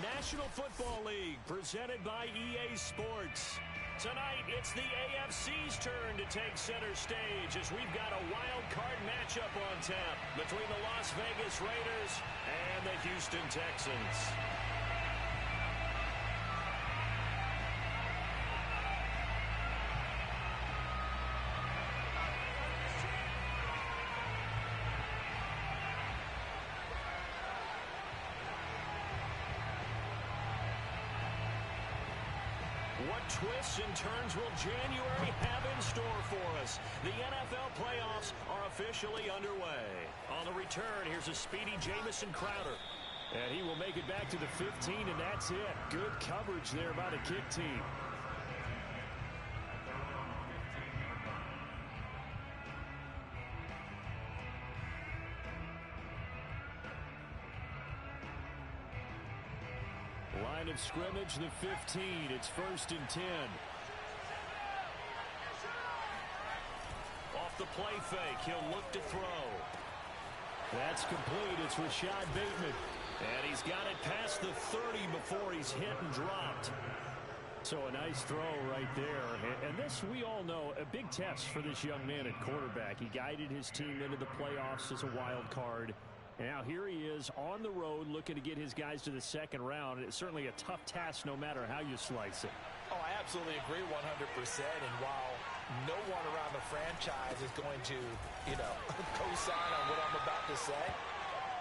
National Football League, presented by EA Sports. Tonight, it's the AFC's turn to take center stage as we've got a wild card matchup on tap between the Las Vegas Raiders and the Houston Texans. What twists and turns will January have in store for us? The NFL playoffs are officially underway. On the return, here's a speedy Jamison Crowder. And he will make it back to the 15, and that's it. Good coverage there by the kick team. Line of scrimmage, the 15. It's 1st and 10. Off the play fake, he'll look to throw. That's complete. It's Rashad Bateman. And he's got it past the 30 before he's hit and dropped. So a nice throw right there. And this, we all know, a big test for this young man at quarterback. He guided his team into the playoffs as a wild card. And now here he is on the road looking to get his guys to the second round. It's certainly a tough task no matter how you slice it. Oh, I absolutely agree 100%. And while no one around the franchise is going to, co-sign on what I'm about to say,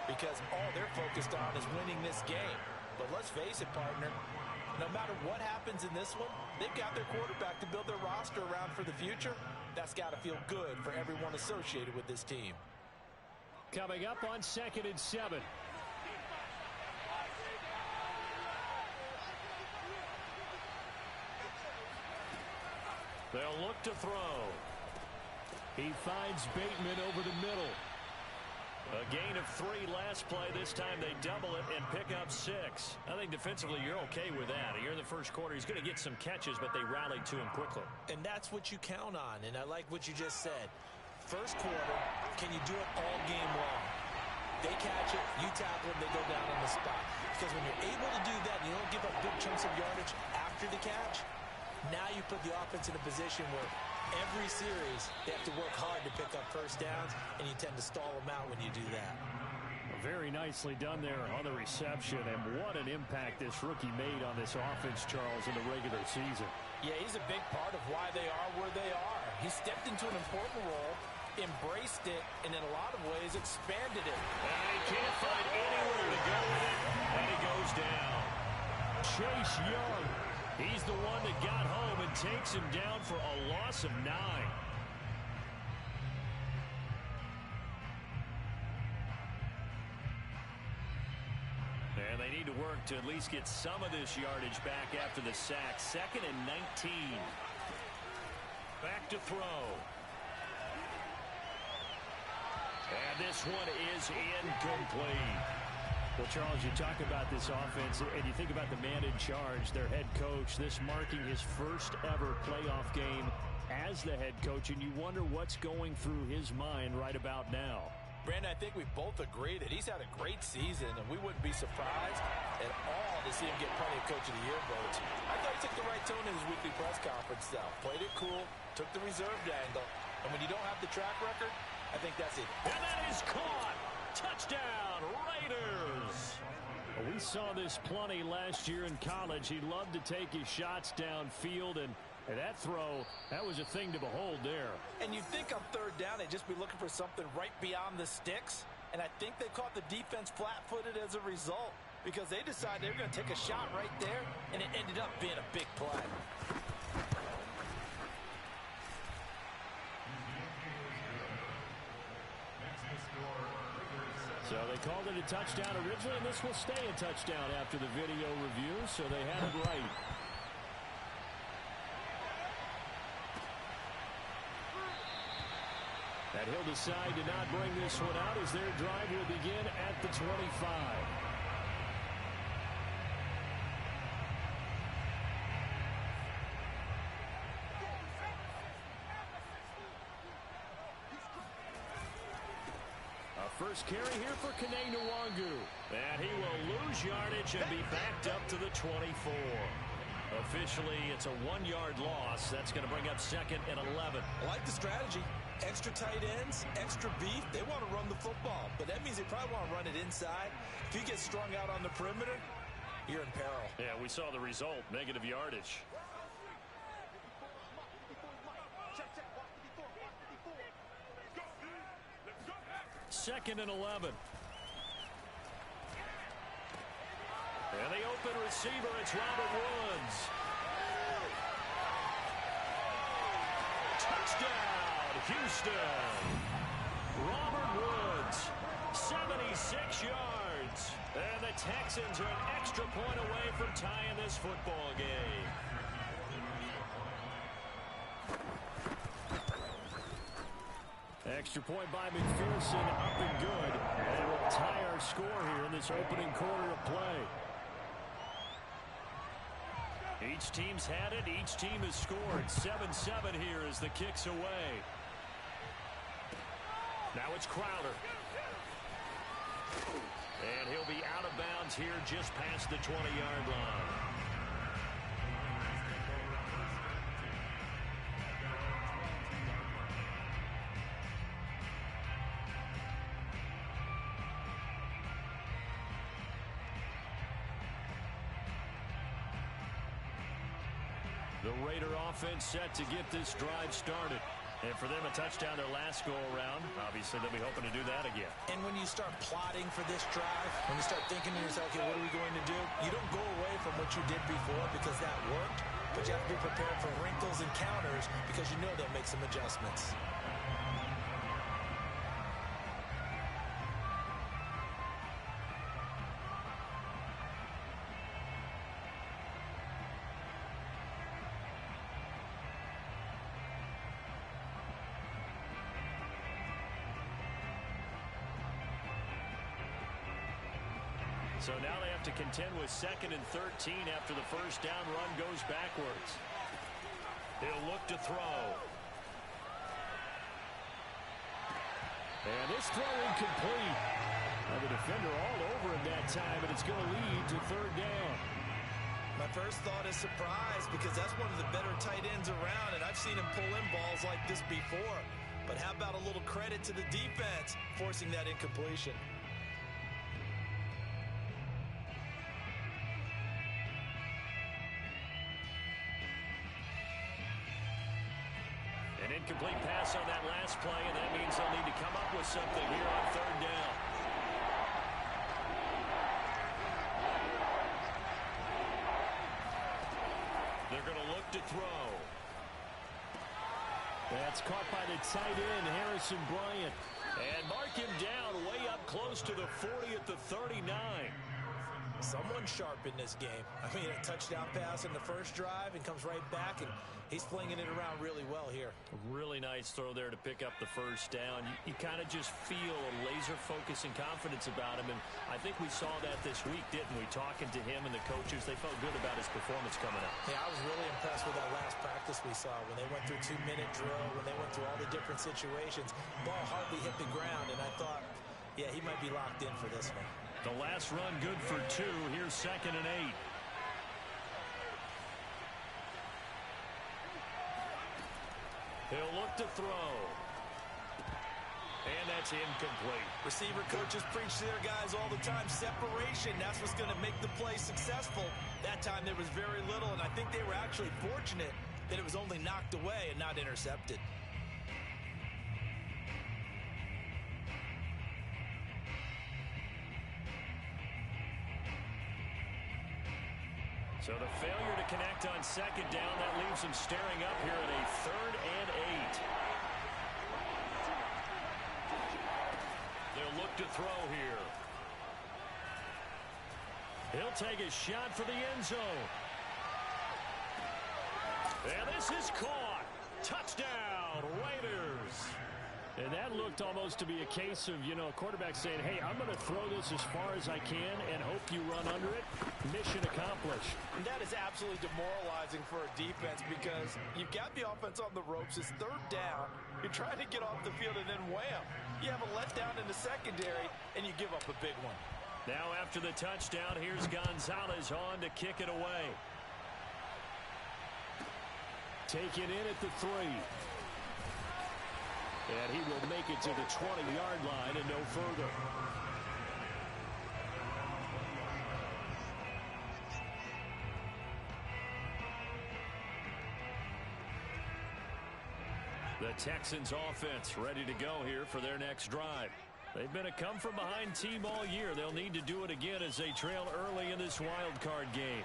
because all they're focused on is winning this game. But let's face it, partner, no matter what happens in this one, they've got their quarterback to build their roster around for the future. That's got to feel good for everyone associated with this team. Coming up on 2nd and 7. They'll look to throw. He finds Bateman over the middle. A gain of 3 last play. This time they double it and pick up 6. I think defensively you're okay with that. Here in the first quarter, he's going to get some catches, but they rallied to him quickly. And that's what you count on, and I like what you just said. First quarter, can you do it all game long? They catch it, you tackle them, they go down on the spot. Because when you're able to do that and you don't give up big chunks of yardage after the catch, now you put the offense in a position where every series they have to work hard to pick up first downs, and you tend to stall them out when you do that. Very nicely done there on the reception, and what an impact this rookie made on this offense, Charles, in the regular season. Yeah, he's a big part of why they are where they are. He stepped into an important role, embraced it, and in a lot of ways expanded it. And he can't find anywhere to go with it, and he goes down. Chase Young, he's the one that got home and takes him down for a loss of 9. And they need to work to at least get some of this yardage back after the sack. 2nd and 19. Back to throw. And this one is incomplete. Well, Charles, you talk about this offense, and you think about the man in charge, their head coach, this marking his first ever playoff game as the head coach, and you wonder what's going through his mind right about now. Brandon, I think we both agree that he's had a great season, and we wouldn't be surprised at all to see him get plenty of Coach of the Year votes. I thought he took the right tone in his weekly press conference, though. Played it cool, took the reserved angle, and when you don't have the track record, I think that's it. And that is caught! Touchdown, Raiders! Well, we saw this plenty last year in college. He loved to take his shots downfield, and that throw, that was a thing to behold there. And you think on 3rd down they'd just be looking for something right beyond the sticks, and I think they caught the defense flat-footed as a result because they decided they were going to take a shot right there, and it ended up being a big play. So they called it a touchdown originally, and this will stay a touchdown after the video review, so they had it right. And he'll decide to not bring this one out as their drive will begin at the 25. A First carry here for Kene Nwangu. And he will lose yardage and be backed up to the 24. Officially, it's a 1-yard loss. That's going to bring up 2nd and 11. I like the strategy. Extra tight ends, extra beef. They want to run the football, but that means they probably want to run it inside. If you get strung out on the perimeter, you're in peril. Yeah, we saw the result, negative yardage. Second and 11. And the open receiver, it's Robert Woods. Touchdown, Houston. Robert Woods, 76 yards. And the Texans are an extra point away from tying this football game. Extra point by McPherson, up and good. And we'll tie our score here in this opening quarter of play. Each team's had it. Each team has scored. 7-7 here as the kick's away. Now it's Crowder. And he'll be out of bounds here just past the 20-yard line. The Raider offense set to get this drive started. And for them, a touchdown their last go-around. Obviously, they'll be hoping to do that again. And when you start plotting for this drive, when you start thinking to yourself, okay, what are we going to do? You don't go away from what you did before because that worked. But you have to be prepared for wrinkles and counters because you know they'll make some adjustments. So now they have to contend with 2nd and 13 after the first down run goes backwards. He'll look to throw. And this throw incomplete. Now the defender all over him that time, and it's going to lead to 3rd down. My first thought is surprise because that's one of the better tight ends around, and I've seen him pull in balls like this before. But how about a little credit to the defense forcing that incompletion? An incomplete pass on that last play, and that means they'll need to come up with something here on 3rd down. They're going to look to throw. That's caught by the tight end, Harrison Bryant. And mark him down way up close to the 40 at the 39. Someone sharp in this game. I mean, a touchdown pass in the first drive and comes right back, and he's flinging it around really well here. Really nice throw there to pick up the first down. You kind of just feel a laser focus and confidence about him, and I think we saw that this week, didn't we? Talking to him and the coaches, they felt good about his performance coming up. Yeah, I was really impressed with that last practice we saw when they went through 2-minute drill, when they went through all the different situations. Ball hardly hit the ground, and I thought, yeah, he might be locked in for this one. The last run good for 2. Here's 2nd and 8. He'll look to throw. And that's incomplete. Receiver coaches preach to their guys all the time. Separation, that's what's going to make the play successful. That time there was very little, and I think they were actually fortunate that it was only knocked away and not intercepted. So the failure to connect on 2nd down, that leaves them staring up here at a 3rd and 8. They'll look to throw here. He'll take a shot for the end zone. And this is caught. Touchdown, Raiders. And that looked almost to be a case of, a quarterback saying, hey, I'm going to throw this as far as I can and hope you run under it. Mission accomplished. And that is absolutely demoralizing for a defense because you've got the offense on the ropes. It's third down. You're trying to get off the field, and then wham, you have a letdown in the secondary, and you give up a big one. Now after the touchdown, here's Gonzalez on to kick it away. Take it in at the 3. And he will make it to the 20-yard line and no further. The Texans offense ready to go here for their next drive. They've been a come-from-behind team all year. They'll need to do it again as they trail early in this wild card game.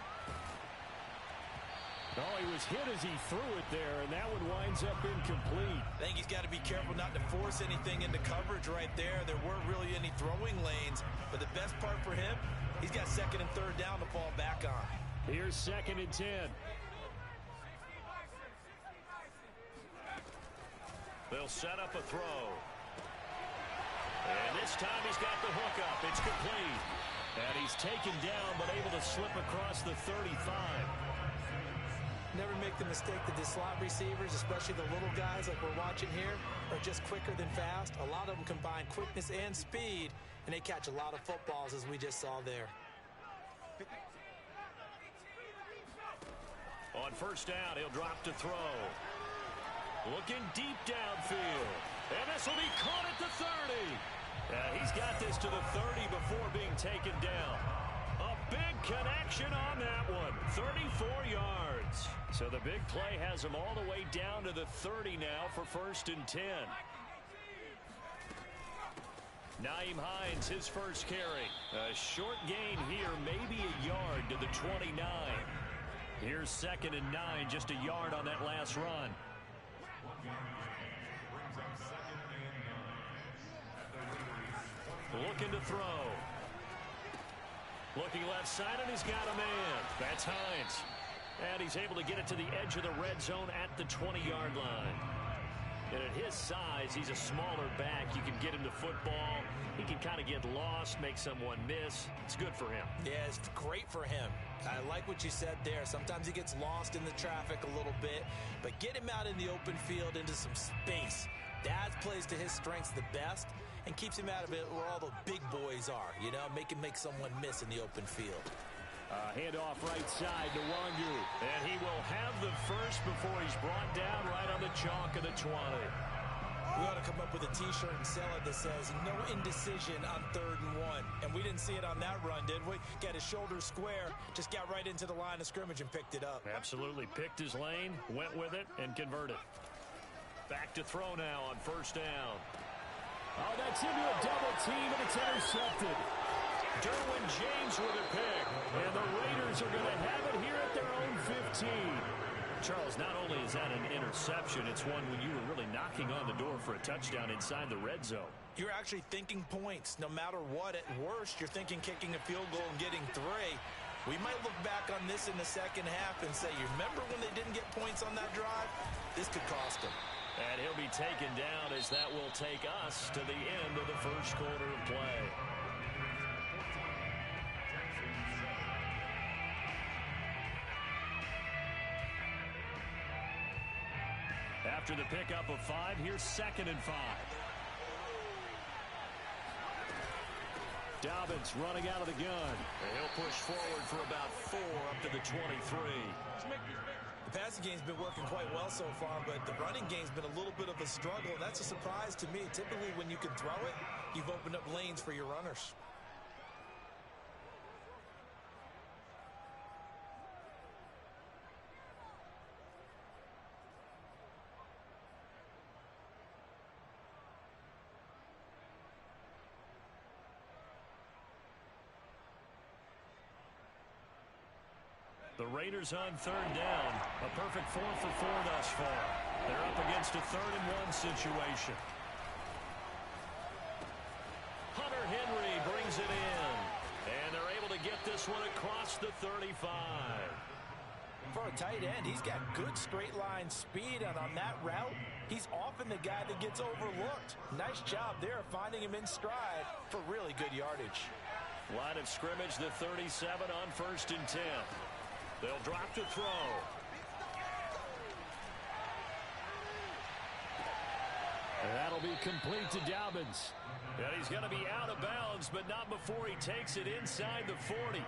Oh, he was hit as he threw it there, and that one winds up incomplete. I think he's got to be careful not to force anything into coverage right there. There weren't really any throwing lanes, but the best part for him, he's got second and third down to fall back on. Here's 2nd and 10. They'll set up a throw. And this time he's got the hook up. It's complete. And he's taken down, but able to slip across the 35. Never make the mistake that the slot receivers, especially the little guys like we're watching here, are just quicker than fast. A lot of them combine quickness and speed, and they catch a lot of footballs, as we just saw there. On first down, he'll drop to throw. Looking deep downfield. And this will be caught at the 30. He's got this to the 30 before being taken down. A big connection on that one. 34 yards. So the big play has him all the way down to the 30 now for 1st and 10. Naeem Hines, his first carry. A short gain here, maybe a yard to the 29. Here's 2nd and 9, just a yard on that last run. Looking to throw. Looking left side, and he's got a man. That's Hines. And he's able to get it to the edge of the red zone at the 20-yard line. And at his size, he's a smaller back. You can get him to football. He can kind of get lost, make someone miss. It's good for him. Yeah, it's great for him. I like what you said there. Sometimes he gets lost in the traffic a little bit, but get him out in the open field into some space. That plays to his strengths the best and keeps him out of it where all the big boys are, make him make someone miss in the open field. Handoff right side to Wangu. And he will have the first before he's brought down right on the chalk of the 20. We ought to come up with a T-shirt and sell it that says, no indecision on 3rd and 1. And we didn't see it on that run, did we? Got his shoulders square, just got right into the line of scrimmage and picked it up. Absolutely. Picked his lane, went with it, and converted. Back to throw now on first down. Oh, that's into a double team, and it's intercepted. Derwin James with a pick. And the Raiders are going to have it here at their own 15. Charles, not only is that an interception, it's one when you were really knocking on the door for a touchdown inside the red zone. You're actually thinking points. No matter what, at worst, you're thinking kicking a field goal and getting 3. We might look back on this in the second half and say, you remember when they didn't get points on that drive? This could cost them. And he'll be taken down as that will take us to the end of the first quarter of play. After the pickup of 5, here's 2nd and 5. Dobbins running out of the gun. And he'll push forward for about 4 up to the 23. The passing game's been working quite well so far, but the running game's been a little bit of a struggle. That's a surprise to me. Typically, when you can throw it, you've opened up lanes for your runners. The Raiders on 3rd down. A perfect 4 for 4 thus far. They're up against a 3rd and 1 situation. Hunter Henry brings it in. And they're able to get this one across the 35. For For a tight end, he's got good straight line speed, and on that route, he's often the guy that gets overlooked. Nice job there finding him in stride for really good yardage. Line of scrimmage, the 37 on 1st and 10. They'll drop to throw. And that'll be complete to Dobbins. And he's going to be out of bounds, but not before he takes it inside the 40.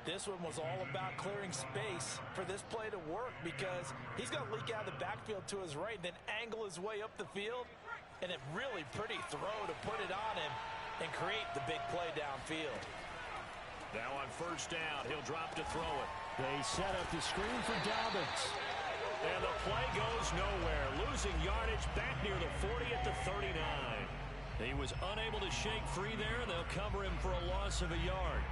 This one was all about clearing space for this play to work, because he's going to leak out of the backfield to his right, then angle his way up the field. And a really pretty throw to put it on him and create the big play downfield. Now on 1st down, he'll drop to throw it. They set up the screen for Dobbins. And the play goes nowhere. Losing yardage back near the 40 at the 39. He was unable to shake free there, and they'll cover him for a loss of a yard.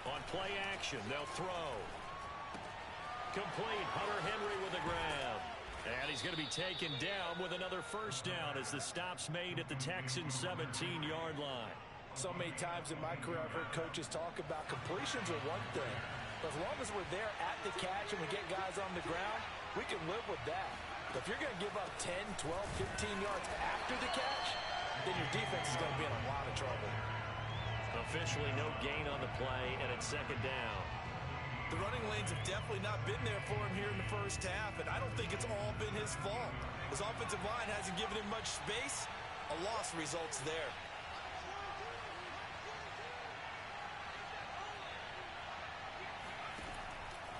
On play action, they'll throw. Complete. Hunter Henry with a grab. And he's going to be taken down with another 1st down as the stop's made at the Texans' 17-yard line. So many times in my career I've heard coaches talk about completions are one thing. But as long as we're there at the catch and we get guys on the ground, we can live with that. But if you're going to give up 10, 12, 15 yards after the catch, then your defense is going to be in a lot of trouble. Officially no gain on the play, and it's 2nd down. The running lanes have definitely not been there for him here in the 1st half, and I don't think it's all been his fault. His offensive line hasn't given him much space. A loss results there.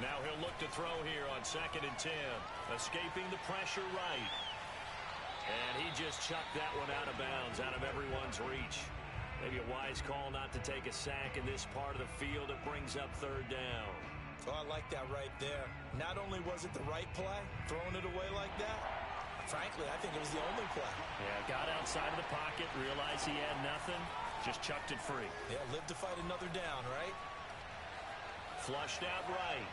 Now he'll look to throw here on 2nd and 10. Escaping the pressure right. And he just chucked that one out of bounds, out of everyone's reach. Maybe a wise call not to take a sack in this part of the field. It brings up 3rd down. Oh, I like that right there. Not only was it the right play, throwing it away like that, frankly, I think it was the only play. Yeah, got outside of the pocket, realized he had nothing, just chucked it free. Yeah, live to fight another down, right? Flushed out right.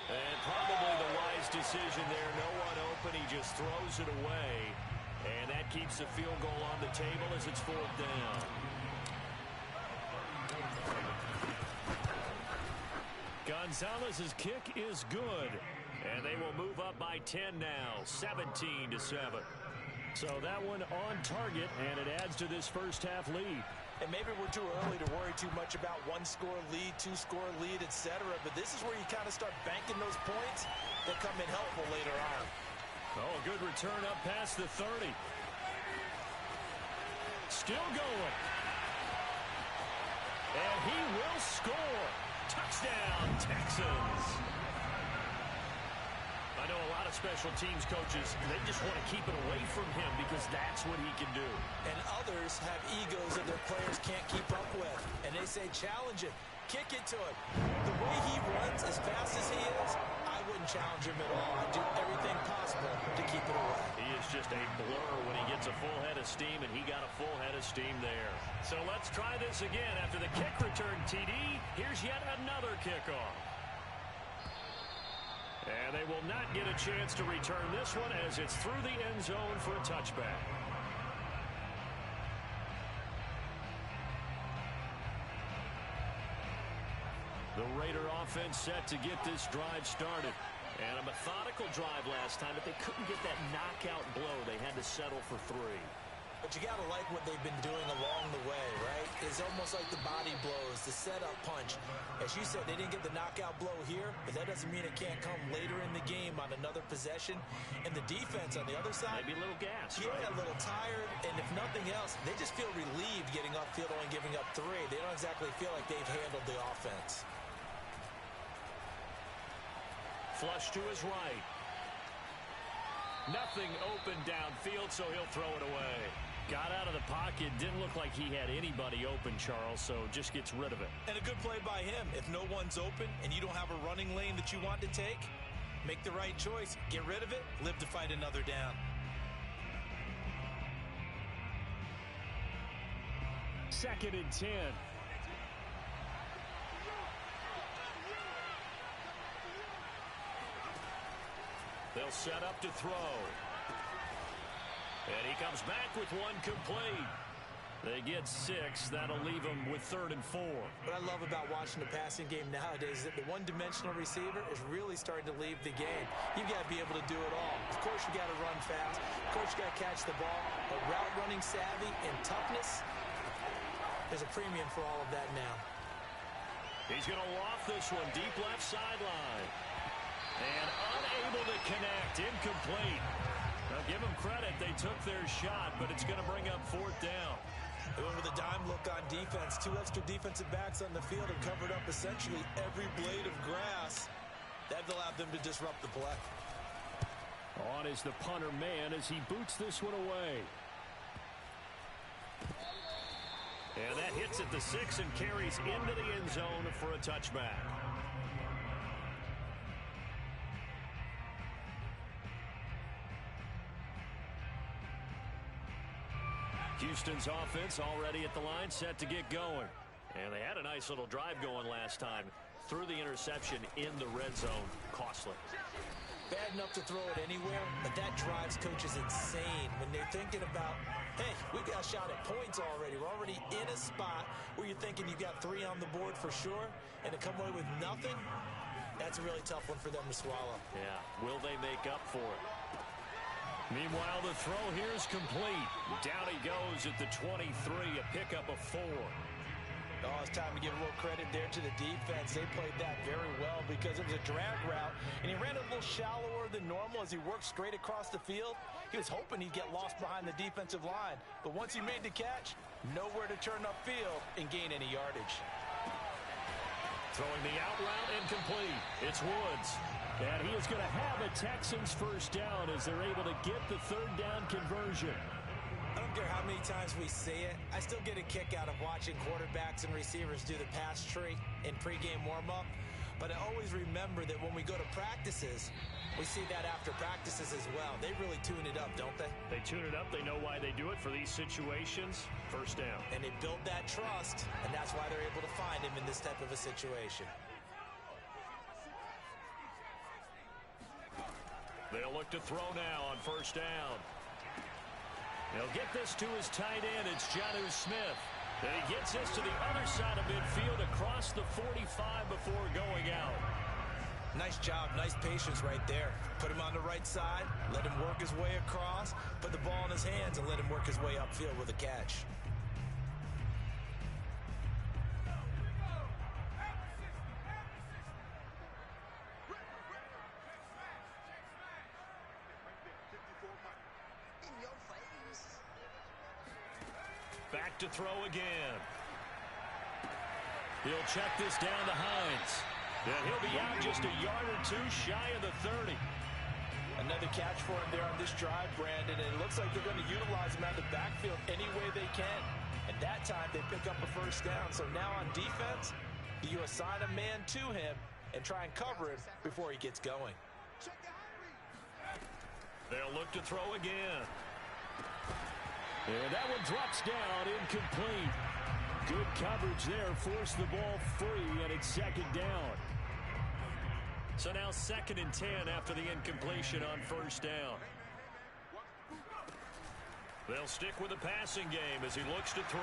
And probably the wise decision there. No one open. He just throws it away. And that keeps the field goal on the table as it's 4th down. Gonzalez's kick is good. And they will move up by 10 now, 17-7. So that one on target, and it adds to this 1st half lead. And maybe we're too early to worry too much about 1-score lead, 2-score lead, etc. But this is where you kind of start banking those points that come in helpful later on. Oh, a good return up past the 30. Still going. And he will score. Touchdown, Texans. I know a lot of special teams coaches, they just want to keep it away from him because that's what he can do. And others have egos that their players can't keep up with. And they say, challenge it. Kick it to him. The way he runs as fast as he is, I wouldn't challenge him at all. I'd do everything possible to keep it away. He is just a blur when he gets a full head of steam, and he got a full head of steam there. So let's try this again. After the kick return, TD, here's yet another kickoff. And they will not get a chance to return this one as it's through the end zone for a touchback. The Raider offense set to get this drive started. And a methodical drive last time, but they couldn't get that knockout blow. They had to settle for 3. But you got to like what they've been doing along the way, right? It's almost like the body blows, the setup punch. As you said, they didn't get the knockout blow here, but that doesn't mean it can't come later in the game on another possession. And the defense on the other side, maybe a little gas, yeah, right? A little tired. And if nothing else, they just feel relieved getting upfield, only giving up 3. They don't exactly feel like they've handled the offense. Flush to his right. Nothing open downfield, so he'll throw it away. Got out of the pocket. Didn't look like he had anybody open, Charles, so just gets rid of it. And a good play by him. If no one's open and you don't have a running lane that you want to take, make the right choice. Get rid of it. Live to fight another down. Second and 10. They'll set up to throw. And he comes back with one complete. They get 6. That'll leave them with 3rd and 4. What I love about watching the passing game nowadays is that the one-dimensional receiver is really starting to leave the game. You've got to be able to do it all. Of course, you got to run fast. Of course, you got to catch the ball. But route running savvy and toughness, there's a premium for all of that now. He's going to loft this one deep left sideline. And unable to connect. Incomplete. Now, give them credit. They took their shot, but it's going to bring up 4th down. They went with a dime look on defense. 2 extra defensive backs on the field and covered up essentially every blade of grass. That allowed them to disrupt the play. On is the punter man as he boots this one away. And that hits at the 6 and carries into the end zone for a touchback. Houston's offense already at the line, set to get going. And they had a nice little drive going last time. Threw the interception in the red zone. Costly. Bad enough to throw it anywhere, but that drives coaches insane when they're thinking about, hey, we've got a shot at points already. We're already in a spot where you're thinking you've got 3 on the board for sure, and to come away with nothing, that's a really tough one for them to swallow. Yeah, will they make up for it? Meanwhile, the throw here is complete. Down he goes at the 23, a pickup of 4. Oh, it's time to give a little credit there to the defense. They played that very well because it was a drag route, and he ran a little shallower than normal as he worked straight across the field. He was hoping he'd get lost behind the defensive line, but once he made the catch, nowhere to turn upfield and gain any yardage. Throwing the out route incomplete. It's Woods. And he is going to have a Texans first down as they're able to get the 3rd down conversion. I don't care how many times we say it. I still get a kick out of watching quarterbacks and receivers do the pass tree in pregame warm-up. But I always remember that when we go to practices, we see that after practices as well. They really tune it up, don't they? They tune it up. They know why they do it for these situations. First down. And they build that trust, and that's why they're able to find him in this type of a situation. They'll look to throw now on first down. He'll get this to his tight end. It's Jonnu Smith. And he gets this to the other side of midfield across the 45 before going out. Nice job, nice patience right there. Put him on the right side, let him work his way across, put the ball in his hands, and let him work his way upfield with a catch. Back to throw again. He'll check this down to Hines. And he'll be out just a yard or 2 shy of the 30. Another catch for him there on this drive, Brandon, and it looks like they're going to utilize him out of the backfield any way they can. And that time they pick up a first down. So now on defense, you assign a man to him and try and cover him before he gets going. They'll look to throw again. And that one drops down, incomplete. Good coverage there, forced the ball free, and it's 2nd down. So now 2nd and 10 after the incompletion on first down. They'll stick with the passing game as he looks to throw.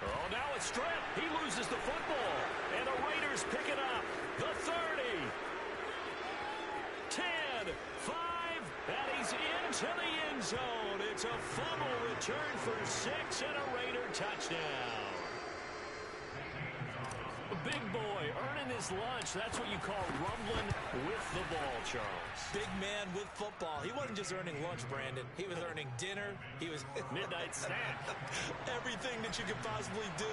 Oh, now it's stripped. He loses the football, and the Raiders pick it up. The 30. 10, 5, and he's into the end zone. It's a fumble return for 6 and a Raider touchdown. A big boy earning his lunch. That's what you call rumbling with the ball, Charles. Big man with football. He wasn't just earning lunch, Brandon. He was earning dinner. He was midnight snack. Everything that you could possibly do,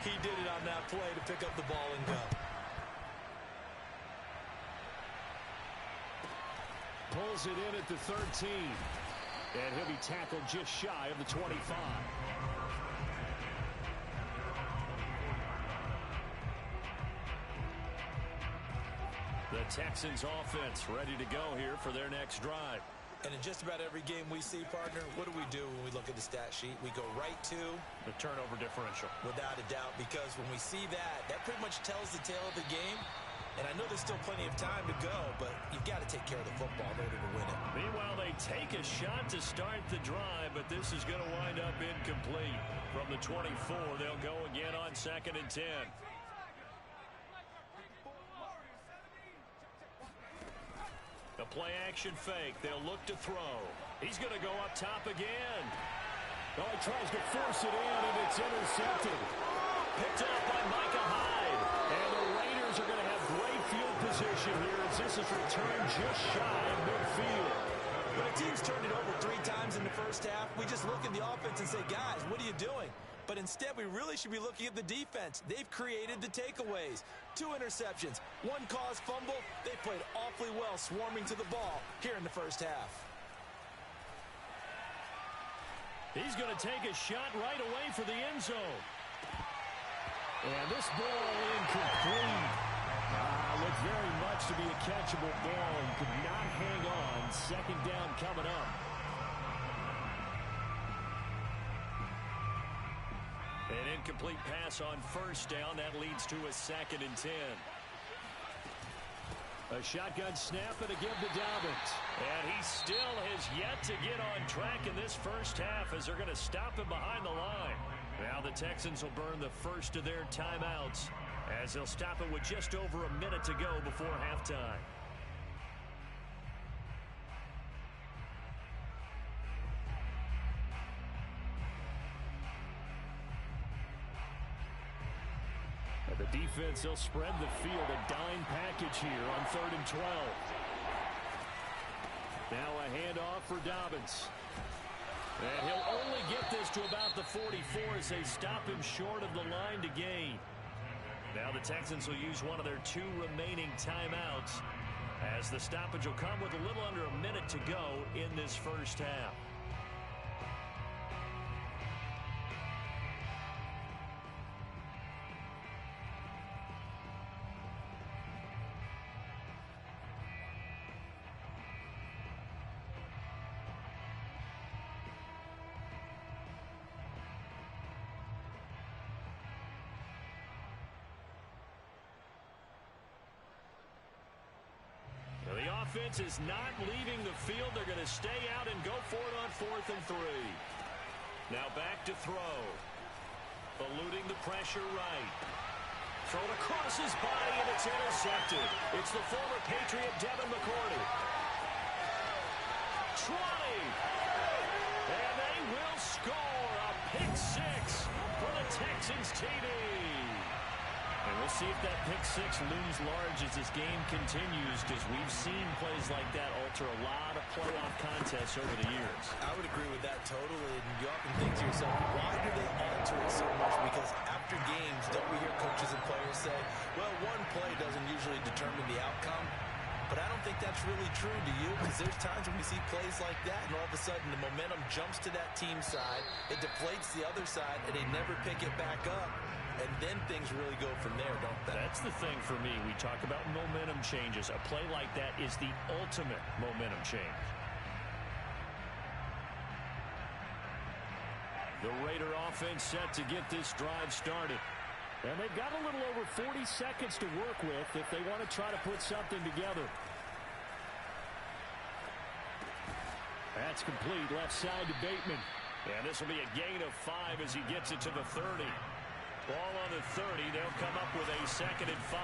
he did it on that play to pick up the ball and go. Pulls it in at the 13. And he'll be tackled just shy of the 25. The Texans offense ready to go here for their next drive. And in just about every game we see, partner, what do we do when we look at the stat sheet? We go right to the turnover differential. Without a doubt, because when we see that, that pretty much tells the tale of the game. And I know there's still plenty of time to go, but you've got to take care of the football in order to win it. Meanwhile, they take a shot to start the drive, but this is going to wind up incomplete. From the 24, they'll go again on 2nd and 10. The play action fake. They'll look to throw. He's going to go up top again. Oh, he tries to force it in, and it's intercepted. Picked up by Micah Hyde. And the Raiders are going to have great field position here as this is returned just shy of midfield. When a team's turned it over 3 times in the first half, we just look at the offense and say, guys, what are you doing? But instead, we really should be looking at the defense. They've created the takeaways. 2 interceptions, 1 caused fumble. They played awfully well swarming to the ball here in the first half. He's going to take a shot right away for the end zone. And this ball incomplete. Looked very much to be a catchable ball and could not hang on. 2nd down coming up. An incomplete pass on 1st down. That leads to a 2nd and 10. A shotgun snap and a give to Dobbins. And he still has yet to get on track in this first half as they're going to stop him behind the line. Now the Texans will burn the first of their timeouts as they'll stop it with just over a minute to go before halftime. The defense, they'll spread the field, a dime package here on 3rd and 12. Now a handoff for Dobbins. And he'll only get this to about the 44 as they stop him short of the line to gain. Now the Texans will use one of their 2 remaining timeouts as the stoppage will come with a little under a minute to go in this first half. Offense is not leaving the field. They're going to stay out and go for it on 4th and 3. Now back to throw. Eluding the pressure right. Thrown across his body and it's intercepted. It's the former Patriot Devin McCourty. 20. And they will score a pick 6 for the Texans TD. And we'll see if that pick 6 looms large as this game continues, because we've seen plays like that alter a lot of playoff contests over the years. I would agree with that totally. And you often think to yourself, why do they alter it so much? Because after games, don't we hear coaches and players say, well, one play doesn't usually determine the outcome. But I don't think that's really true, do you? Because there's times when we see plays like that, and all of a sudden the momentum jumps to that team side, it deflates the other side, and they never pick it back up. And then things really go from there, don't they? That's the thing for me. We talk about momentum changes. A play like that is the ultimate momentum change. The Raider offense set to get this drive started. And they've got a little over 40 seconds to work with if they want to try to put something together. That's complete left side to Bateman. And this will be a gain of 5 as he gets it to the 30. Ball on the 30. They'll come up with a 2nd and 5.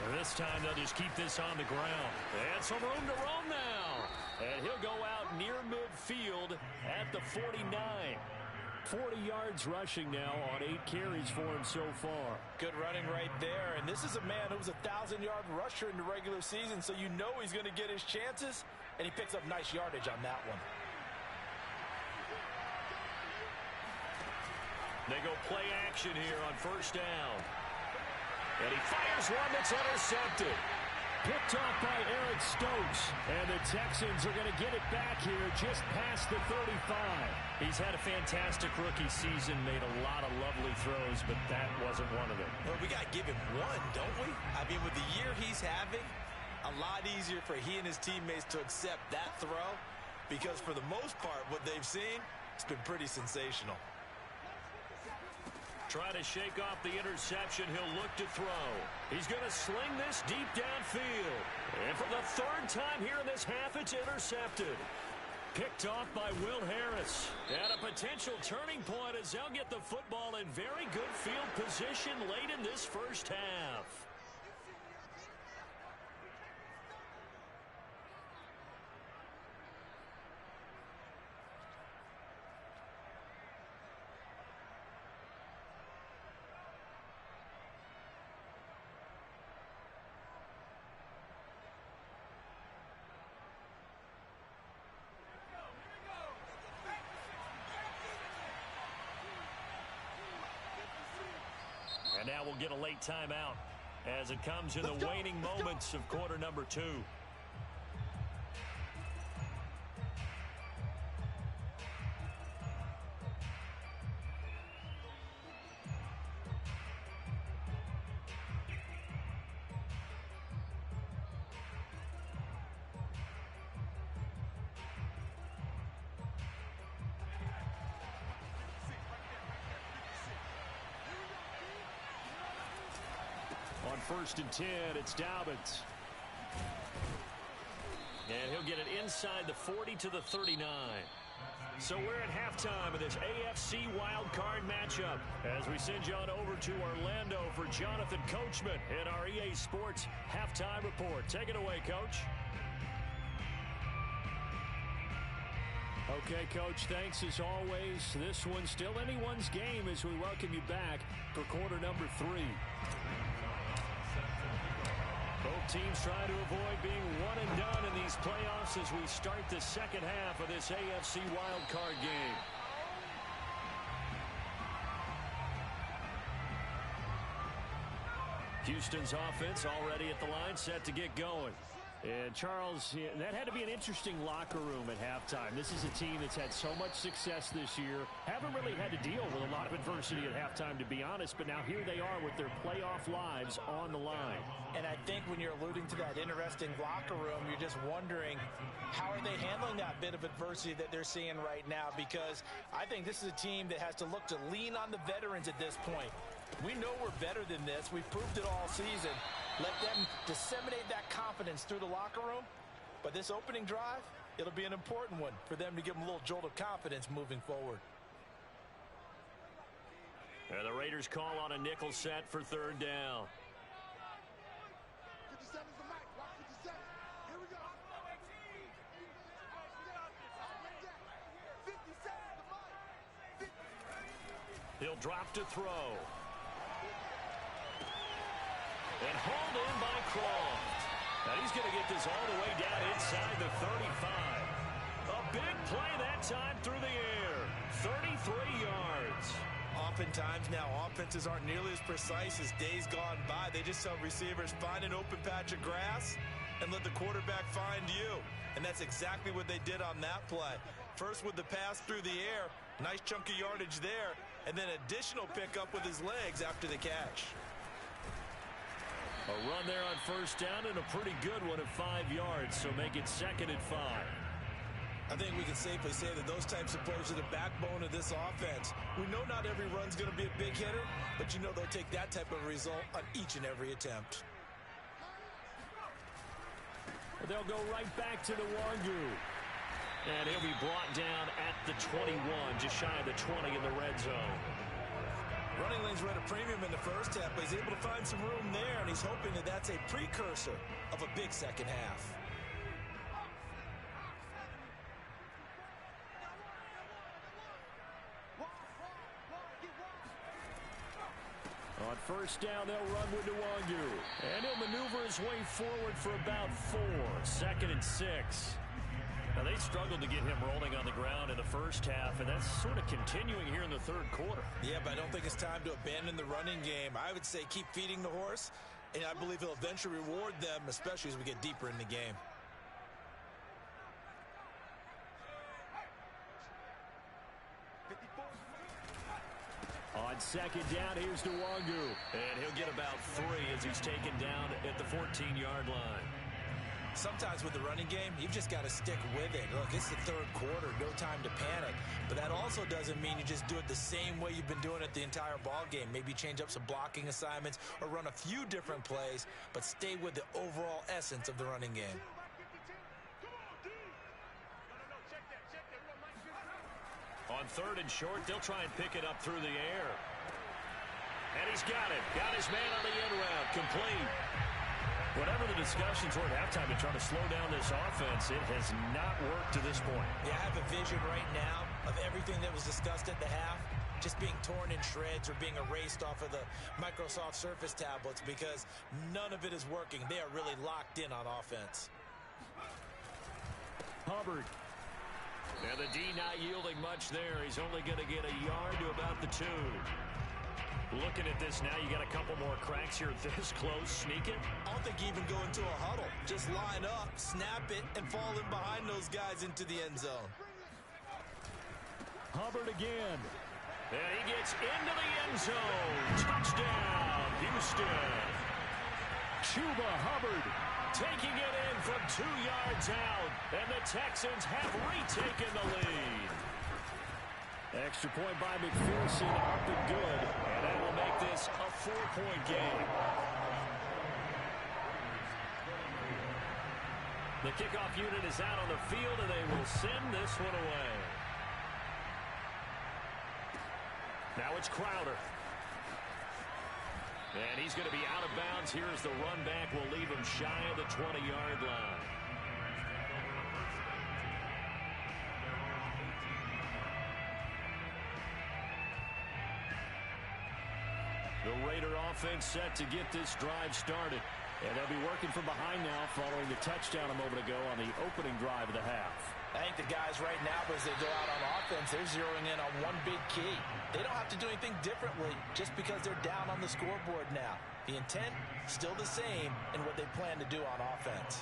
And this time they'll just keep this on the ground. And some room to roam now. And he'll go out near midfield at the 49. 40 yards rushing now on 8 carries for him so far. Good running right there. And this is a man who was a 1,000-yard rusher in the regular season, so you know he's going to get his chances. And he picks up nice yardage on that one. They go play action here on 1st down. And he fires one that's intercepted. Picked off by Eric Stokes. And the Texans are going to get it back here just past the 35. He's had a fantastic rookie season, made a lot of lovely throws, but that wasn't one of them. Well, we got to give him one, don't we? I mean, with the year he's having, a lot easier for he and his teammates to accept that throw, because for the most part, what they've seen, it's been pretty sensational. Trying to shake off the interception. He'll look to throw. He's going to sling this deep downfield. And for the third time here in this half, it's intercepted. Picked off by Will Harris. And a potential turning point as they'll get the football in very good field position late in this first half. And now we'll get a late timeout as it comes in the waning moments of quarter number 2. On 1st and 10, it's Dobbins. And he'll get it inside the 40 to the 39. So we're at halftime of this AFC wildcard matchup as we send you on over to Orlando for Jonathan Coachman in our EA Sports halftime report. Take it away, Coach. Okay, Coach, thanks as always. This one's still anyone's game as we welcome you back for quarter number 3. Both teams trying to avoid being one and done in these playoffs as we start the second half of this AFC wildcard game. Houston's offense already at the line, set to get going. And Charles, that had to be an interesting locker room at halftime. This is a team that's had so much success this year. Haven't really had to deal with a lot of adversity at halftime, to be honest. But now here they are with their playoff lives on the line. And I think when you're alluding to that interesting locker room, you're just wondering how are they handling that bit of adversity that they're seeing right now? Because I think this is a team that has to look to lean on the veterans at this point. We know we're better than this. We've proved it all season. Let them disseminate that confidence through the locker room. But this opening drive, it'll be an important one for them to give them a little jolt of confidence moving forward. And the Raiders call on a nickel set for 3rd down. 57 is the mic. Watch 57. Here we go. 57 is the mic. He'll drop to throw. And hauled in by Croft. And he's going to get this all the way down inside the 35. A big play that time through the air. 33 yards. Oftentimes now, offenses aren't nearly as precise as days gone by. They just tell receivers, find an open patch of grass and let the quarterback find you. And that's exactly what they did on that play. First with the pass through the air. Nice chunk of yardage there. And then additional pickup with his legs after the catch. A run there on 1st down and a pretty good one at 5 yards, so make it 2nd and 5. I think we can safely say that those types of plays are the backbone of this offense. We know not every run's going to be a big hitter, but you know they'll take that type of result on each and every attempt. They'll go right back to the Wangu. And he'll be brought down at the 21, just shy of the 20 in the red zone. Running lanes were at a premium in the first half, but he's able to find some room there, and he's hoping that that's a precursor of a big second half. On 1st down, they'll run with Nwangu. And he'll maneuver his way forward for about 4. 2nd and 6. Now, they struggled to get him rolling on the ground in the first half, and that's sort of continuing here in the 3rd quarter. Yeah, but I don't think it's time to abandon the running game. I would say keep feeding the horse, and I believe he'll eventually reward them, especially as we get deeper in the game. On 2nd down, here's Nwangu. And he'll get about 3 as he's taken down at the 14-yard line. Sometimes with the running game, you've just got to stick with it. Look, it's the third quarter, no time to panic. But that also doesn't mean you just do it the same way you've been doing it the entire ball game. Maybe change up some blocking assignments or run a few different plays, but stay with the overall essence of the running game. On third and short, they'll try and pick it up through the air. And he's got it. Got his man on the end route. Complete. Whatever the discussions were at halftime to try to slow down this offense, it has not worked to this point. Yeah, I have a vision right now of everything that was discussed at the half just being torn in shreds or being erased off of the Microsoft Surface tablets because none of it is working. They are really locked in on offense. Hubbard. And the D not yielding much there. He's only going to get a yard to about the 2. Looking at this now, you got a couple more cracks here this close. Sneak it. I don't think you even go into a huddle. Just line up, snap it, and fall in behind those guys into the end zone. Hubbard again. And he gets into the end zone. Touchdown, Houston. Chuba Hubbard taking it in from 2 yards out. And the Texans have retaken the lead. Extra point by McPherson, up and good. And that will make this a 4-point game. The kickoff unit is out on the field, and they will send this one away. Now it's Crowder. And he's going to be out of bounds. Here's the run back. Will leave him shy of the 20-yard line. The Raider offense set to get this drive started. And they'll be working from behind now following the touchdown a moment ago on the opening drive of the half. I think the guys right now, as they go out on offense, they're zeroing in on one big key. They don't have to do anything differently just because they're down on the scoreboard now. The intent, still the same in what they plan to do on offense.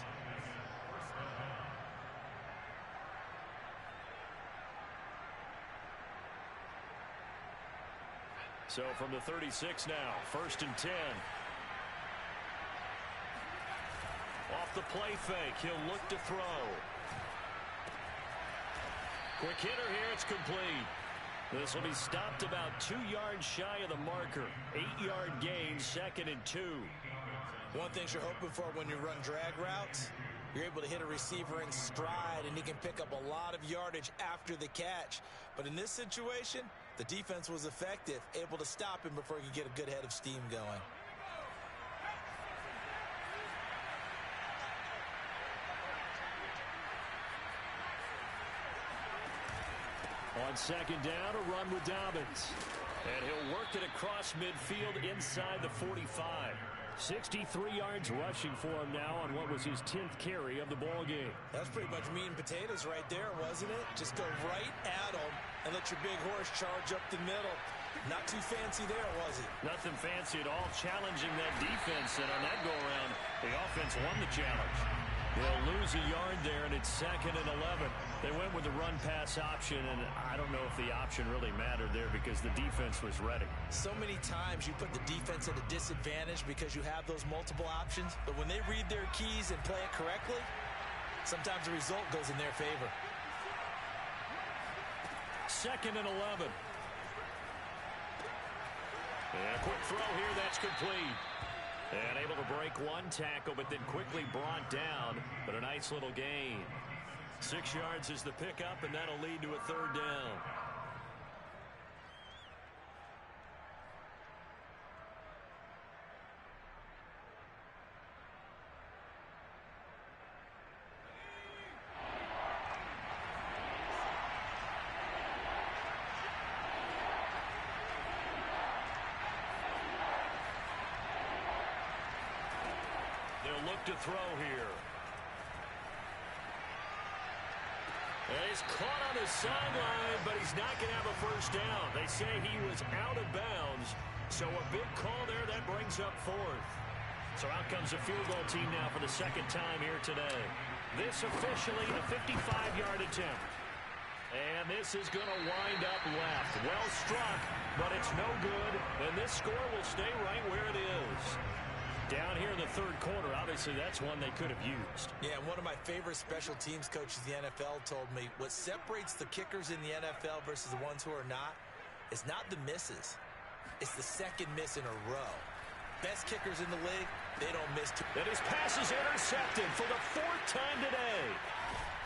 So from the 36 now, 1st and 10. Off the play fake, he'll look to throw. Quick hitter here, it's complete. This will be stopped about 2 yards shy of the marker. 8-yard gain, 2nd and 2. One thing you're hoping for when you run drag routes, you're able to hit a receiver in stride, and he can pick up a lot of yardage after the catch. But in this situation, the defense was effective, able to stop him before he could get a good head of steam going. On 2nd down, a run with Dobbins. And he'll work it across midfield inside the 45. 63 yards rushing for him now on what was his 10th carry of the ball game. That's pretty much meat and potatoes right there, wasn't it? Just go right at him and let your big horse charge up the middle. Not too fancy there, was it? Nothing fancy at all, challenging that defense. And on that go-around, the offense won the challenge. They'll lose a yard there, and it's 2nd and 11. They went with the run-pass option, and I don't know if the option really mattered there because the defense was ready. So many times you put the defense at a disadvantage because you have those multiple options, but when they read their keys and play it correctly, sometimes the result goes in their favor. 2nd and 11. And a quick throw here, that's complete. And able to break one tackle, but then quickly brought down. But a nice little gain. 6 yards is the pickup, and that'll lead to a 3rd down. They'll look to throw here. And he's caught on the sideline, but he's not going to have a 1st down. They say he was out of bounds. So a big call there, that brings up 4th. So out comes a field goal team now for the 2nd time here today. This officially a 55-yard attempt. And this is going to wind up left. Well struck, but it's no good. And this score will stay right where it is. Down here in the third quarter, obviously that's one they could have used. Yeah, and one of my favorite special teams coaches in the NFL told me what separates the kickers in the NFL versus the ones who are not is not the misses. It's the second miss in a row. Best kickers in the league, they don't miss two. And his pass is intercepted for the fourth time today.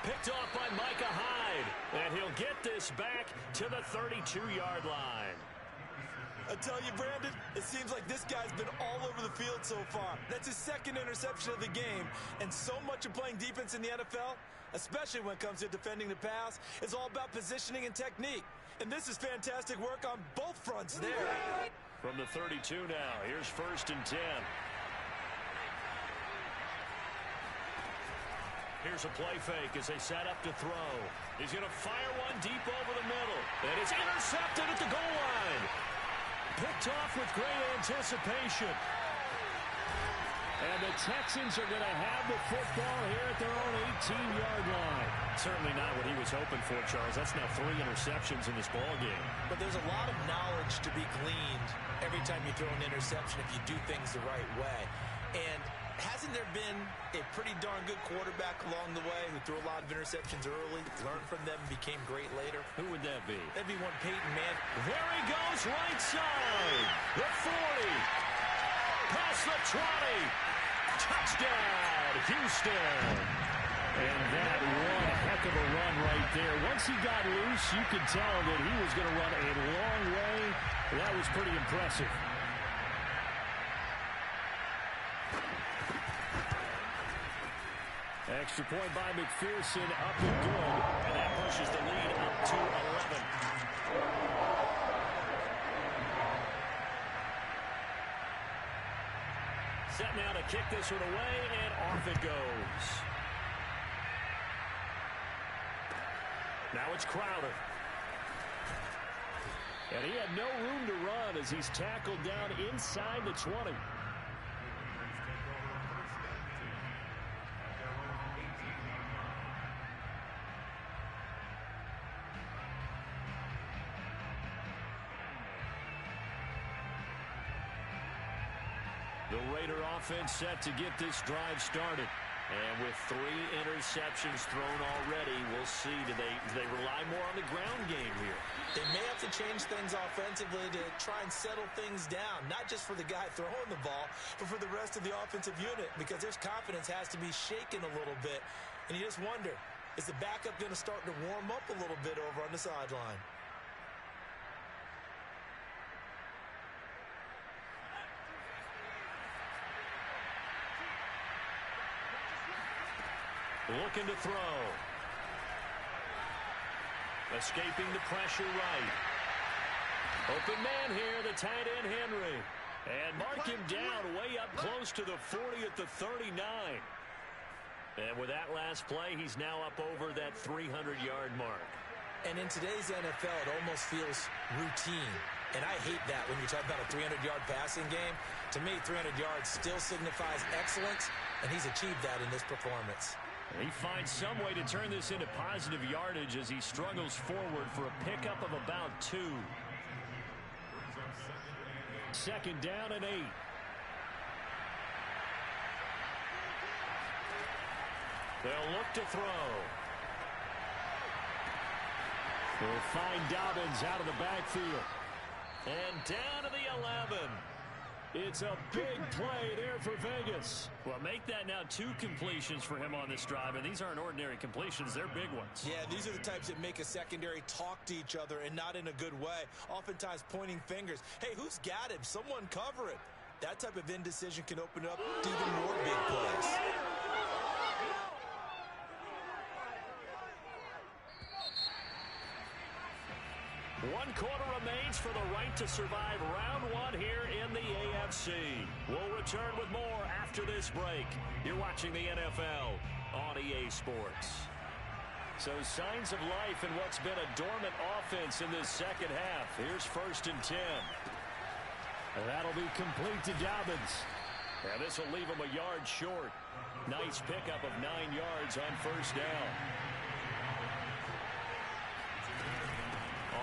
Picked off by Micah Hyde. And he'll get this back to the 32-yard line. I tell you, Brandon, it seems like this guy's been all over the field so far. That's his second interception of the game. And so much of playing defense in the NFL, especially when it comes to defending the pass, is all about positioning and technique. And this is fantastic work on both fronts there. From the 32 now, here's 1st and 10. Here's a play fake as they set up to throw. He's going to fire one deep over the middle. And it's intercepted at the goal line. Picked off with great anticipation. And the Texans are going to have the football here at their own 18-yard line. Certainly not what he was hoping for, Charles. That's now 3 interceptions in this ballgame. But there's a lot of knowledge to be gleaned every time you throw an interception if you do things the right way. And hasn't there been a pretty darn good quarterback along the way who threw a lot of interceptions early, learned from them, became great later? Who would that be? That'd be one Peyton Manning. There he goes, right side. The 40. Past the 20. Touchdown, Houston. And that one heck of a run right there. Once he got loose, you could tell that he was going to run a long way. That was pretty impressive. Extra point by McPherson, up and good. And that pushes the lead up to 11. Set now to kick this one away, and off it goes. Now it's Crowder. And he had no room to run as he's tackled down inside the 20. The Raider offense set to get this drive started. And with 3 interceptions thrown already, we'll see. Do they rely more on the ground game here? They may have to change things offensively to try and settle things down, not just for the guy throwing the ball, but for the rest of the offensive unit, because their confidence has to be shaken a little bit. And you just wonder, is the backup going to start to warm up a little bit over on the sideline? Looking to throw. Escaping the pressure right. Open man here, the tight end Henry. And mark him down way up close to the 40 at the 39. And with that last play, he's now up over that 300-yard mark. And in today's NFL, it almost feels routine. And I hate that when you talk about a 300-yard passing game. To me, 300 yards still signifies excellence, and he's achieved that in this performance. He finds some way to turn this into positive yardage as he struggles forward for a pickup of about 2. 2nd down and 8. They'll look to throw. They'll find Dobbins out of the backfield. And down to the 11. It's a big play there for Vegas. Well, make that now 2 completions for him on this drive, and these aren't ordinary completions. They're big ones. Yeah, these are the types that make a secondary talk to each other and not in a good way. Oftentimes pointing fingers. Hey, who's got him? Someone cover it. That type of indecision can open up to even more big plays. One quarter remains for the right to survive round 1 here in the AFC. We'll return with more after this break. You're watching the NFL on EA Sports. So signs of life in what's been a dormant offense in this second half. Here's 1st and 10. And that'll be complete to Dobbins. And this will leave him a yard short. Nice pickup of 9 yards on 1st down.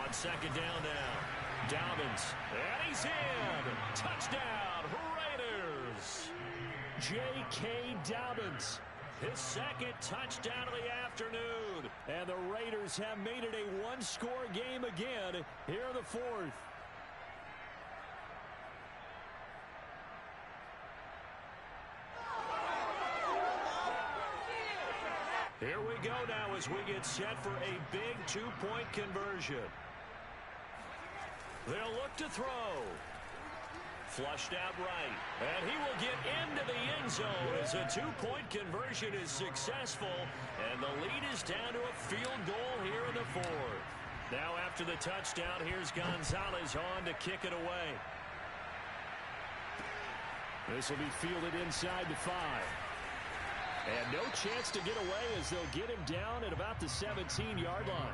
On 2nd down now. Dobbins. And he's in. Touchdown, Raiders. J.K. Dobbins. His second touchdown of the afternoon. And the Raiders have made it a one-score game again here in the fourth. Here we go now as we get set for a big two-point conversion. They'll look to throw. Flushed out right. And he will get into the end zone as a two-point conversion is successful. And the lead is down to a field goal here in the fourth. Now after the touchdown, here's Gonzalez on to kick it away. This will be fielded inside the 5. And no chance to get away as they'll get him down at about the 17-yard line.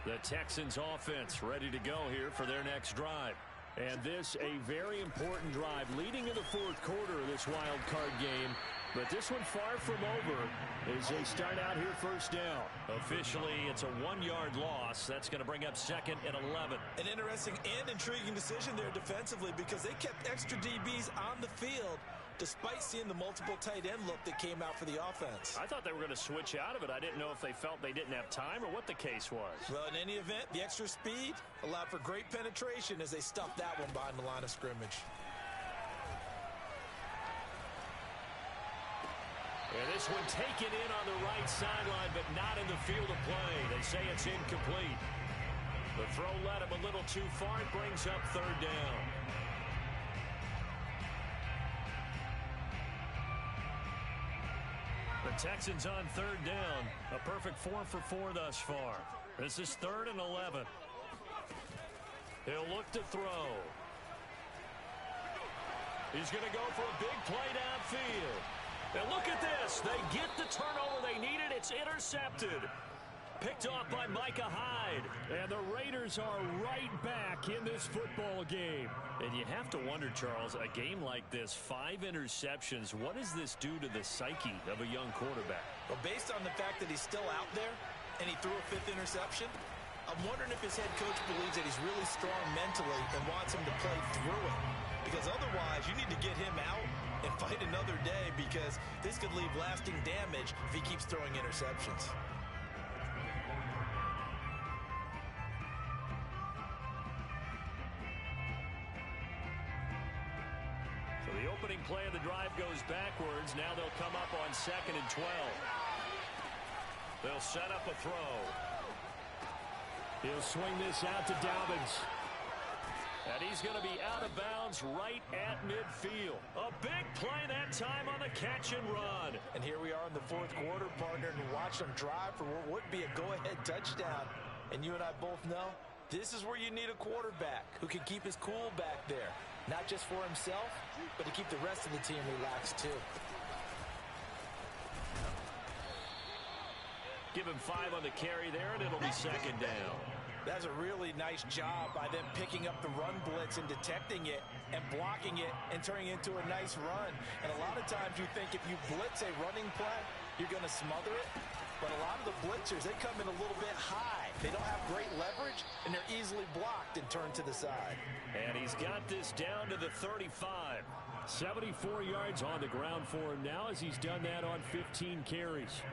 The Texans offense ready to go here for their next drive. And this a very important drive leading in the fourth quarter of this wild card game. But this one far from over as they start out here first down. Officially, it's a 1-yard loss. That's going to bring up 2nd and 11. An interesting and intriguing decision there defensively because they kept extra DBs on the field despite seeing the multiple tight end look that came out for the offense. I thought they were going to switch out of it. I didn't know if they felt they didn't have time or what the case was. Well, in any event, the extra speed allowed for great penetration as they stuffed that one behind the line of scrimmage. And this one taken in on the right sideline, but not in the field of play. They say it's incomplete. The throw led him a little too far. It brings up 3rd down. The Texans on 3rd down. A perfect 4 for 4 thus far. This is 3rd and 11. He'll look to throw. He's going to go for a big play downfield. And look at this. They get the turnover they needed. It's intercepted. Picked off by Micah Hyde. And the Raiders are right back in this football game. And you have to wonder, Charles, a game like this, 5 interceptions, what does this do to the psyche of a young quarterback? Well, based on the fact that he's still out there and he threw a 5th interception, I'm wondering if his head coach believes that he's really strong mentally and wants him to play through it. Because otherwise, you need to get him out and fight another day because this could leave lasting damage if he keeps throwing interceptions. So the opening play of the drive goes backwards. Now they'll come up on 2nd and 12. They'll set up a throw. He'll swing this out to Dobbins. And he's going to be out of bounds right at midfield. A big play that time on the catch and run. And here we are in the fourth quarter, partner, and watch them drive for what would be a go-ahead touchdown. And you and I both know this is where you need a quarterback who can keep his cool back there. Not just for himself, but to keep the rest of the team relaxed too. Give him 5 on the carry there, and it'll be 2nd down. That's a really nice job by them picking up the run blitz and detecting it and blocking it and turning it into a nice run. And a lot of times you think if you blitz a running play, you're going to smother it. But a lot of the blitzers, they come in a little bit high. They don't have great leverage, and they're easily blocked and turned to the side. And he's got this down to the 35. 74 yards on the ground for him now as he's done that on 15 carries.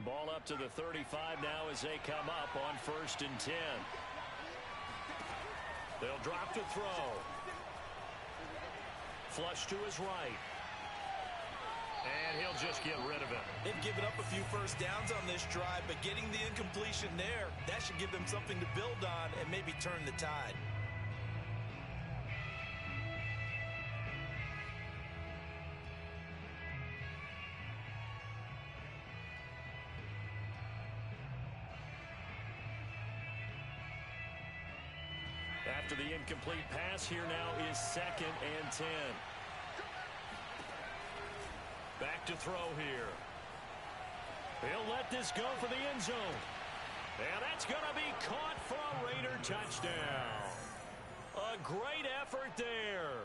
Ball up to the 35 now as they come up on 1st and 10. They'll drop to throw. Flush to his right. And he'll just get rid of it. They've given up a few first downs on this drive, but getting the incompletion there, that should give them something to build on and maybe turn the tide. After the incomplete pass, here now is 2nd and 10. Back to throw here. He'll let this go for the end zone. And that's going to be caught for a Raider touchdown. A great effort there.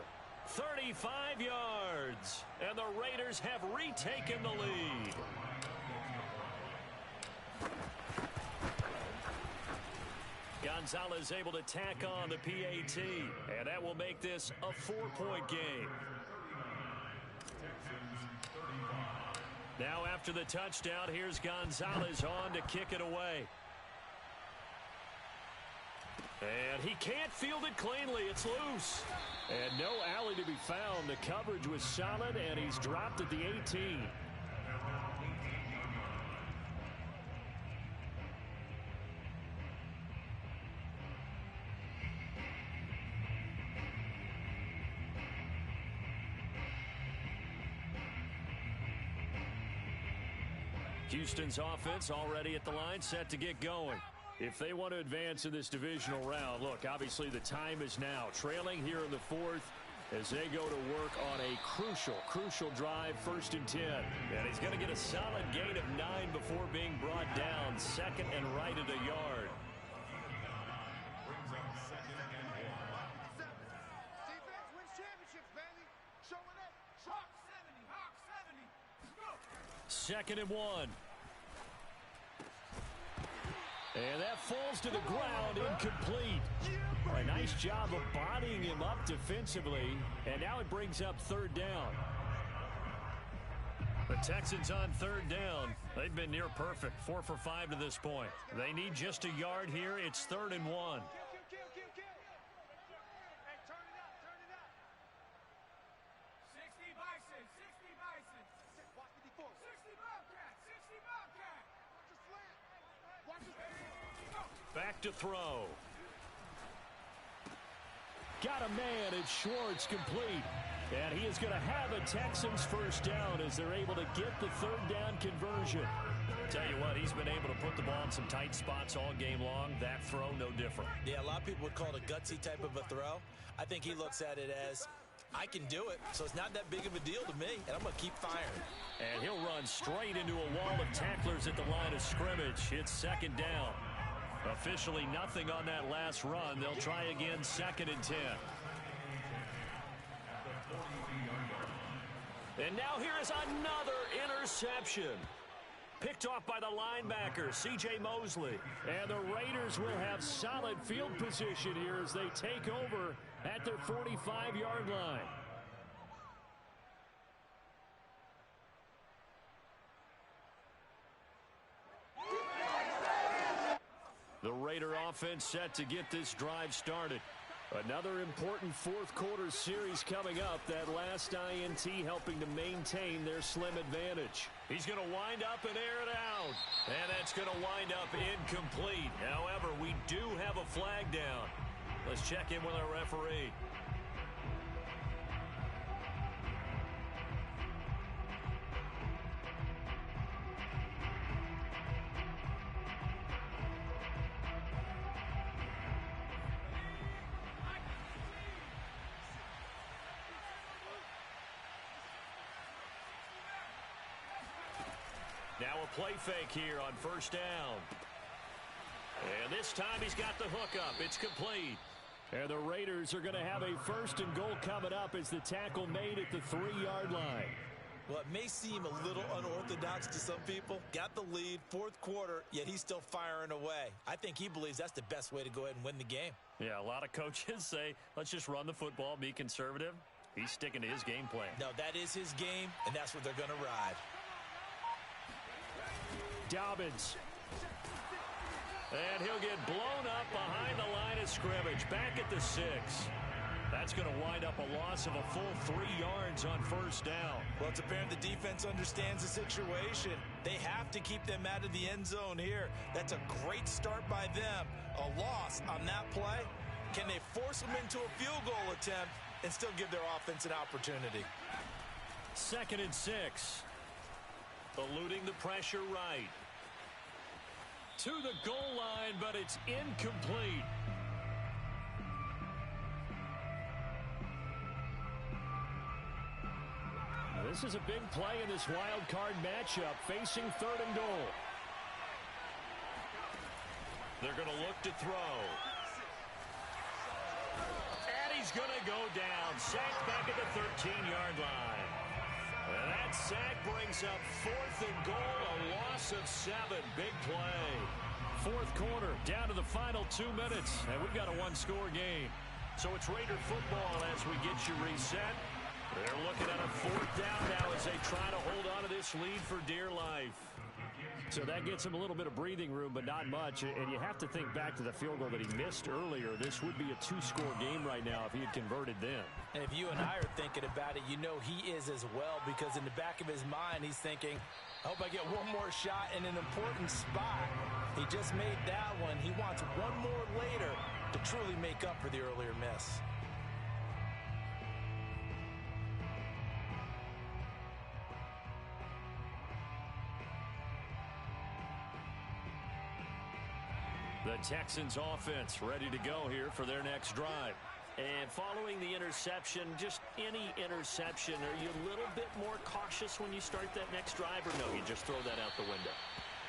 35 yards. And the Raiders have retaken the lead. Gonzalez able to tack on the PAT, and that will make this a 4-point game. Now after the touchdown, here's Gonzalez on to kick it away. And he can't field it cleanly. It's loose. And no alley to be found. The coverage was solid, and he's dropped at the 18. Houston's offense already at the line, set to get going. If they want to advance in this divisional round, look, obviously the time is now. Trailing here in the fourth as they go to work on a crucial drive, 1st and 10. And he's going to get a solid gain of 9 before being brought down, 2nd and right at a yard. Defense wins championships, baby. Showing up. Hawk 70. Hawk 70. Let's go. 2nd and 1. And that falls to the ground, incomplete. A nice job of bodying him up defensively, and now it brings up 3rd down. The Texans on 3rd down. They've been near perfect, 4 for 5 to this point. They need just a yard here. It's 3rd and 1. Kill. Hey, turn it up. 60 Bison. 60 Bison. Watch 54. 60 Bobcat. 60 Bobcat. Watch the slant. Watch the Back to throw. Got a man, it's Schwartz, complete. And he is going to have a Texans 1st down as they're able to get the 3rd down conversion. Tell you what, he's been able to put the ball in some tight spots all game long. That throw, no different. Yeah, a lot of people would call it a gutsy type of a throw. I think he looks at it as, I can do it, so it's not that big of a deal to me, and I'm going to keep firing. And he'll run straight into a wall of tacklers at the line of scrimmage. It's 2nd down. Officially nothing on that last run. They'll try again, 2nd and 10. And now here is another interception. Picked off by the linebacker, C.J. Mosley. And the Raiders will have solid field position here as they take over at their 45-yard line. The Raider offense set to get this drive started. Another important 4th quarter series coming up. That last INT helping to maintain their slim advantage. He's going to wind up and air it out. And that's going to wind up incomplete. However, we do have a flag down. Let's check in with our referee. Now a play fake here on 1st down. And this time he's got the hookup. It's complete. And the Raiders are going to have a 1st and goal coming up as the tackle made at the 3-yard line. Well, it may seem a little unorthodox to some people. Got the lead, 4th quarter, yet he's still firing away. I think he believes that's the best way to go ahead and win the game. Yeah, a lot of coaches say, let's just run the football, be conservative. He's sticking to his game plan. No, that is his game, and that's what they're going to ride. Dobbins. And he'll get blown up behind the line of scrimmage. Back at the 6. That's going to wind up a loss of a full 3 yards on 1st down. Well, it's apparent the defense understands the situation. They have to keep them out of the end zone here. That's a great start by them. A loss on that play. Can they force them into a field goal attempt and still give their offense an opportunity? 2nd and 6. Eluding the pressure right. To the goal line, but it's incomplete. Now, this is a big play in this wild card matchup, facing 3rd and goal. They're going to look to throw. And he's going to go down. Sacked back at the 13-yard line. And that sack brings up 4th and goal, a loss of 7. Big play. Fourth quarter, down to the final 2 minutes, and we've got a one-score game. So it's Raider football as we get you reset. They're looking at a fourth down now as they try to hold on to this lead for dear life. So that gets him a little bit of breathing room, but not much. And you have to think back to the field goal that he missed earlier. This would be a two-score game right now if he had converted then. And if you and I are thinking about it, you know he is as well, because in the back of his mind, he's thinking, I hope I get one more shot in an important spot. He just made that one. He wants one more later to truly make up for the earlier miss. The Texans offense ready to go here for their next drive. And following the interception, just any interception, are you a little bit more cautious when you start that next drive, or no, you just throw that out the window?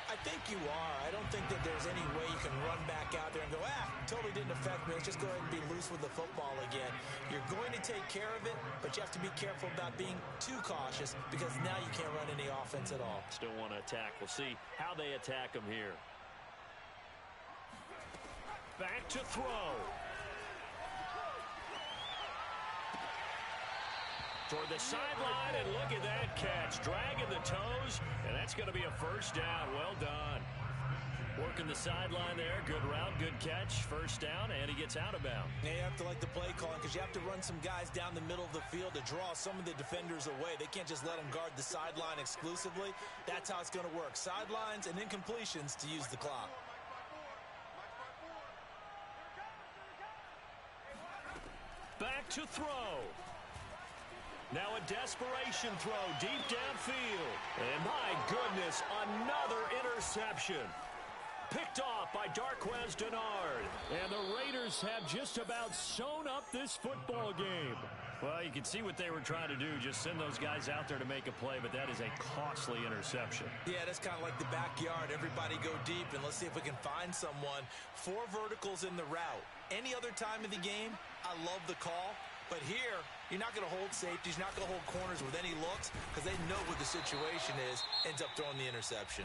I think you are. I don't think that there's any way you can run back out there and go, totally didn't affect me. Let's just go ahead and be loose with the football again. You're going to take care of it, but you have to be careful about being too cautious, because now you can't run any offense at all. Still want to attack. We'll see how they attack them here. Back to throw. Toward the sideline, and look at that catch. Dragging the toes, and that's going to be a first down. Well done. Working the sideline there. Good route, good catch. First down, and he gets out of bounds. Yeah, you have to like the play calling, because you have to run some guys down the middle of the field to draw some of the defenders away. They can't just let them guard the sideline exclusively. That's how it's going to work. Sidelines and incompletions to use the clock. Back to throw. Now a desperation throw deep downfield. And my goodness, another interception. Picked off by Darquez Denard. And the Raiders have just about sewn up this football game. Well, you can see what they were trying to do. Just send those guys out there to make a play, but that is a costly interception. Yeah, that's kind of like the backyard. Everybody go deep, and let's see if we can find someone. 4 verticals in the route. Any other time of the game, I love the call. But here, you're not going to hold safeties. You're not going to hold corners with any looks, because they know what the situation is. Ends up throwing the interception.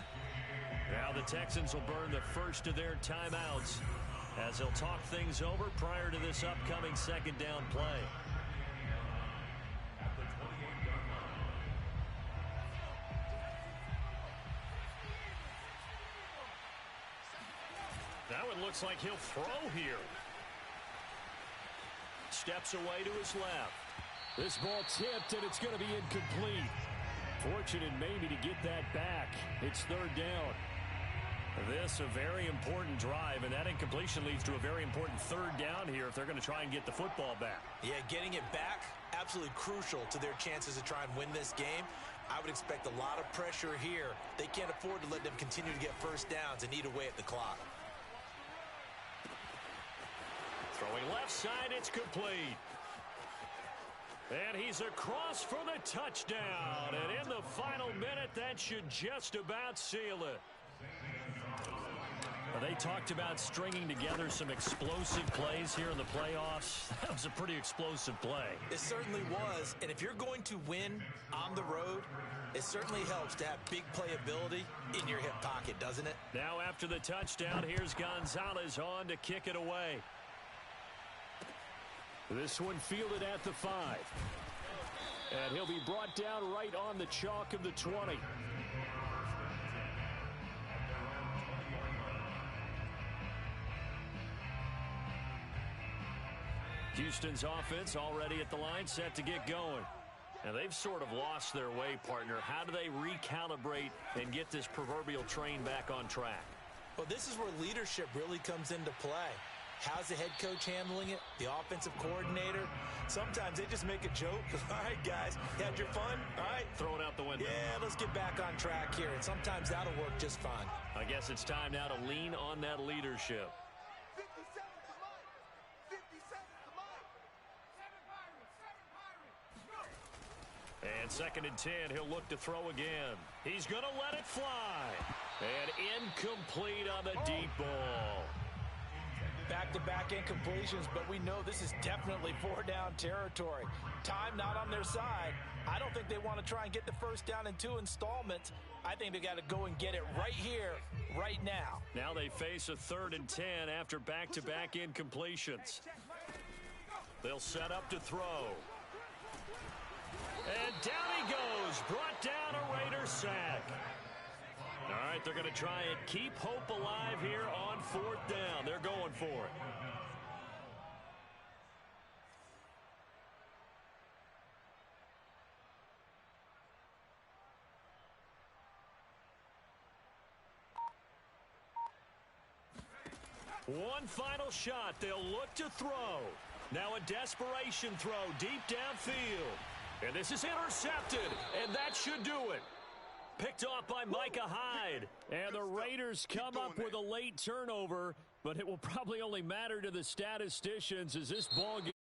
Now the Texans will burn the first of their timeouts as they'll talk things over prior to this upcoming second down play. Now it looks like he'll throw here. Steps away to his left. This ball tipped, and it's going to be incomplete. Fortunate maybe to get that back. It's third down. This a very important drive, and that incompletion leads to a very important third down here if they're going to try and get the football back. Yeah, getting it back, absolutely crucial to their chances to try and win this game. I would expect a lot of pressure here. They can't afford to let them continue to get first downs and eat away at the clock. Throwing left side, it's complete. And he's across for the touchdown. And in the final minute, that should just about seal it. They talked about stringing together some explosive plays here in the playoffs. That was a pretty explosive play. It certainly was. And if you're going to win on the road, it certainly helps to have big playability in your hip pocket, doesn't it? Now after the touchdown, here's Gonzalez on to kick it away. This one fielded at the 5. And he'll be brought down right on the chalk of the 20. Houston's offense already at the line, set to get going. And they've sort of lost their way, partner. How do they recalibrate and get this proverbial train back on track? Well, this is where leadership really comes into play. How's the head coach handling it? The offensive coordinator? Sometimes they just make a joke. All right, guys, you had your fun? All right. Throw it out the window. Yeah, let's get back on track here. And sometimes that'll work just fine. I guess it's time now to lean on that leadership. 57 to Mike. 57 to Mike. 7 Pirates. 7 Pirates. Go. And second and 10, he'll look to throw again. He's going to let it fly. And incomplete on the deep ball. Back-to-back incompletions, but we know this is definitely four-down territory. Time not on their side. I don't think they want to try and get the first down in 2 installments. I think they got to go and get it right here, right now. Now they face a 3rd and 10 after back-to-back incompletions. They'll set up to throw. And down he goes. Brought down a Raiders sack. All right, they're going to try and keep hope alive here on 4th down. They're going for it. One final shot. They'll look to throw. Now a desperation throw deep downfield. And this is intercepted, and that should do it. Picked off by Micah Hyde. And the Raiders come up with a late turnover, but it will probably only matter to the statisticians as this ball game